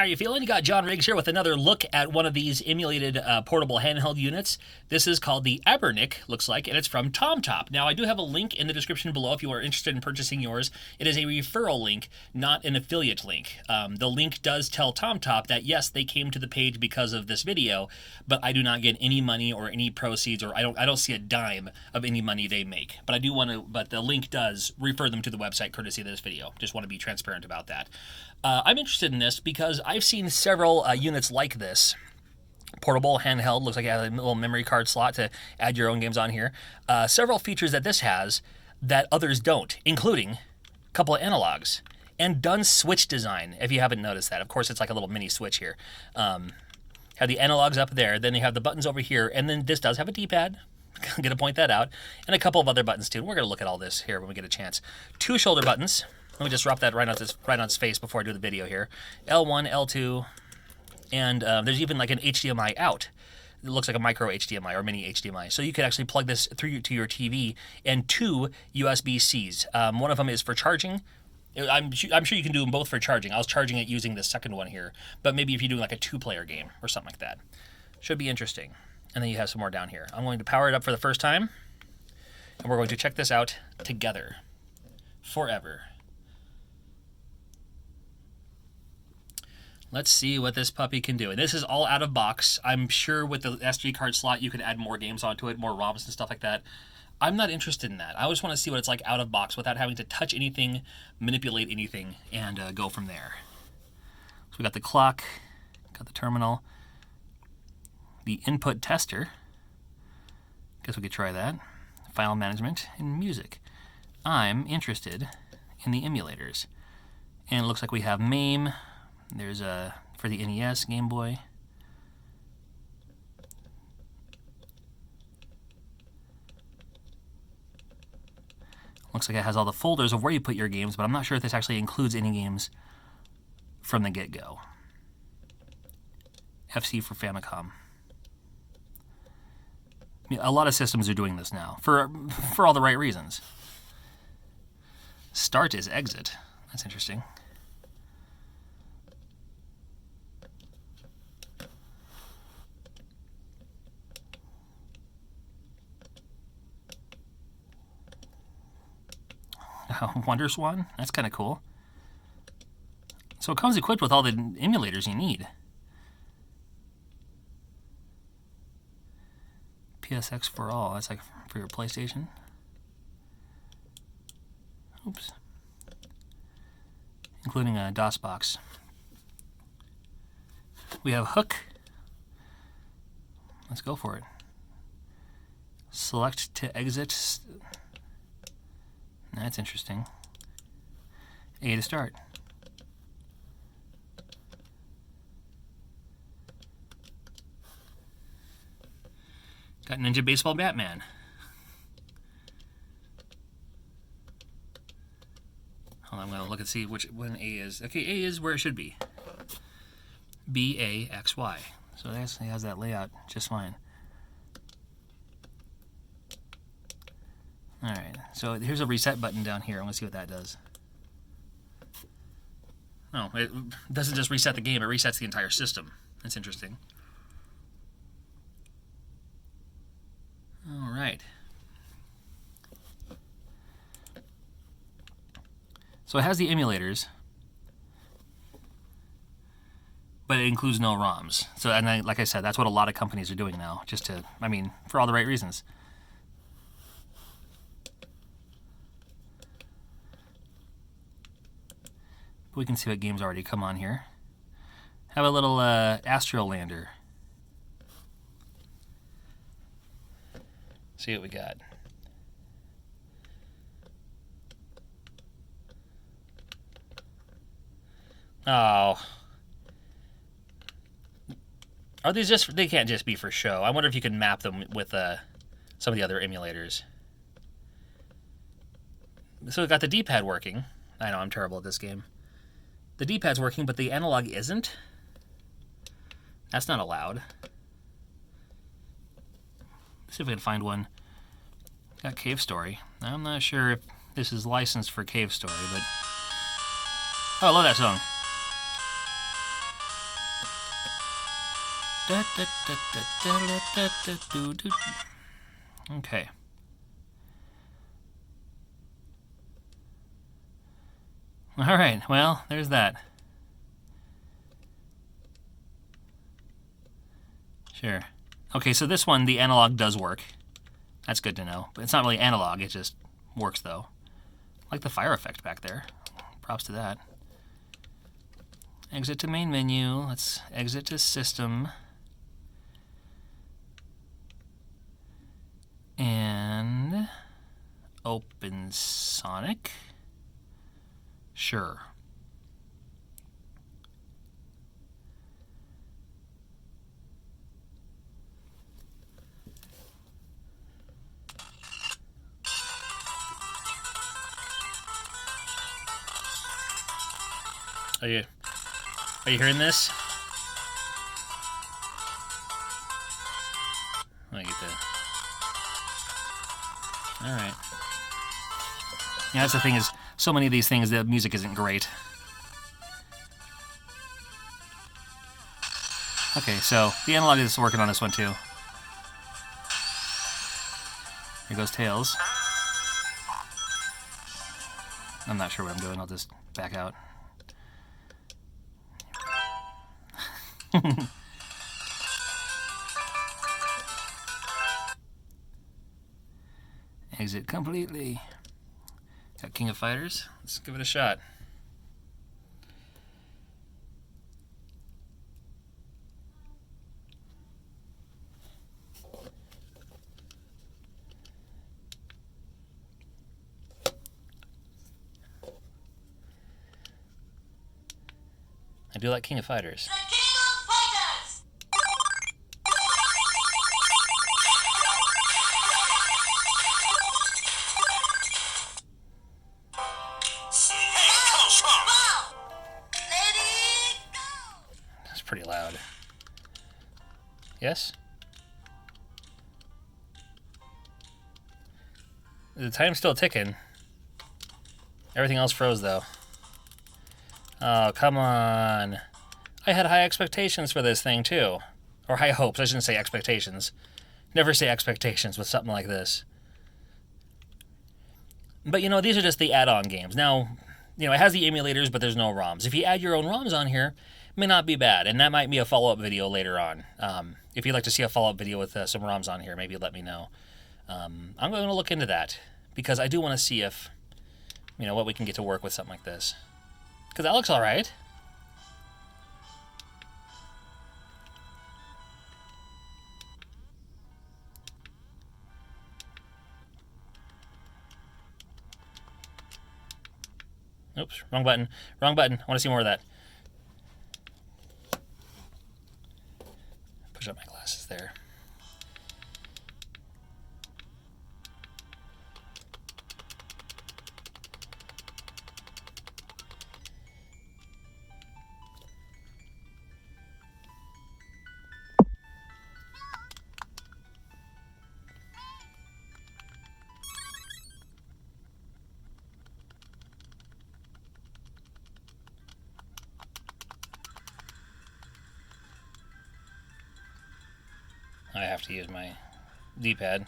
How are you feeling? You got John Riggs here with another look at one of these emulated portable handheld units. This is called the Abernick, looks like, and it's from TomTop. Now, I do have a link in the description below if you are interested in purchasing yours. It is a referral link, not an affiliate link. The link does tell TomTop that, yes, they came to the page because of this video, but I do not get any money or any proceeds, or I don't see a dime of any money they make. But I do want to, but the link does refer them to the website courtesy of this video. Just want to be transparent about that. I'm interested in this because I've seen several units like this. Portable, handheld, looks like it has a little memory card slot to add your own games on here. Several features that this has that others don't, including a couple of analogs and done switch design, if you haven't noticed that. Of course, it's like a little mini switch here. Have the analogs up there, then you have the buttons over here, and then this does have a D-pad. I'm going to point that out, and a couple of other buttons too. And we're going to look at all this here when we get a chance. 2 shoulder buttons. Let me just drop that right on its face before I do the video here. L1, L2, and there's even like an HDMI out. It looks like a micro HDMI or mini HDMI. So you could actually plug this through to your TV, and 2 USB-Cs. One of them is for charging. I'm sure you can do them both for charging. I was charging it using the second one here, but maybe if you're doing like a 2-player game or something like that. Should be interesting. And then you have some more down here. I'm going to power it up for the first time, and we're going to check this out together forever. Let's see what this puppy can do. And this is all out of box. I'm sure with the SD card slot, you could add more games onto it, more ROMs and stuff like that. I'm not interested in that. I just want to see what it's like out of box without having to touch anything, manipulate anything, and go from there. So we got the clock, got the terminal, the input tester. Guess we could try that. File management and music. I'm interested in the emulators. And it looks like we have MAME. There's a for the NES, Game Boy. Looks like it has all the folders of where you put your games, but I'm not sure if this actually includes any games from the get-go. FC for Famicom. A lot of systems are doing this now, for all the right reasons. Start is exit. That's interesting. Wonder Swan? That's kind of cool. So it comes equipped with all the emulators you need. PSX for all. That's like for your PlayStation. Oops. Including a DOS box. We have Hook. Let's go for it. Select to exit. That's interesting. A to start. Got Ninja Baseball Batman. Hold on, I'm going to look and see when A is. Okay, A is where it should be. B-A-X-Y. So it actually has that layout just fine. Alright, so here's a reset button down here. I want to see what that does. Oh, it doesn't just reset the game, it resets the entire system. That's interesting. Alright. So it has the emulators, but it includes no ROMs. So, and like I said, that's what a lot of companies are doing now, just to, I mean, for all the right reasons. We can see what games already come on here. Have a little Astro Lander. See what we got. Oh. Are these just, they can't just be for show. I wonder if you can map them with some of the other emulators. So we got the D-pad working. I know, I'm terrible at this game. The D-pad's working, but the analog isn't? That's not allowed. Let's see if we can find one. Got Cave Story. I'm not sure if this is licensed for Cave Story, but... Oh, I love that song. Okay. All right, well, there's that. Sure. Okay, so this one, the analog does work. That's good to know. But it's not really analog, it just works, though. I like the fire effect back there. Props to that. Exit to main menu. Let's exit to system. And open Sonic. Sure. Are you hearing this? Let me get that. All right. Yeah, that's the thing is, so many of these things, the music isn't great. Okay, so the analog is working on this one too. Here goes Tails. I'm not sure what I'm doing. I'll just back out. Exit completely. Got King of Fighters. Let's give it a shot. I do like King of Fighters. That's pretty loud. Yes? The time's still ticking. Everything else froze, though. Oh, come on. I had high expectations for this thing, too. Or high hopes. I shouldn't say expectations. Never say expectations with something like this. But, you know, these are just the add-on games. Now, you know, it has the emulators, but there's no ROMs. If you add your own ROMs on here, it may not be bad. And that might be a follow-up video later on. If you'd like to see a follow-up video with some ROMs on here, maybe let me know. I'm going to look into that. Because I do want to see if, you know, what we can get to work with something like this. Because that looks all right. Oops, wrong button. Wrong button. I want to see more of that. Push up my glasses there. I have to use my D-pad.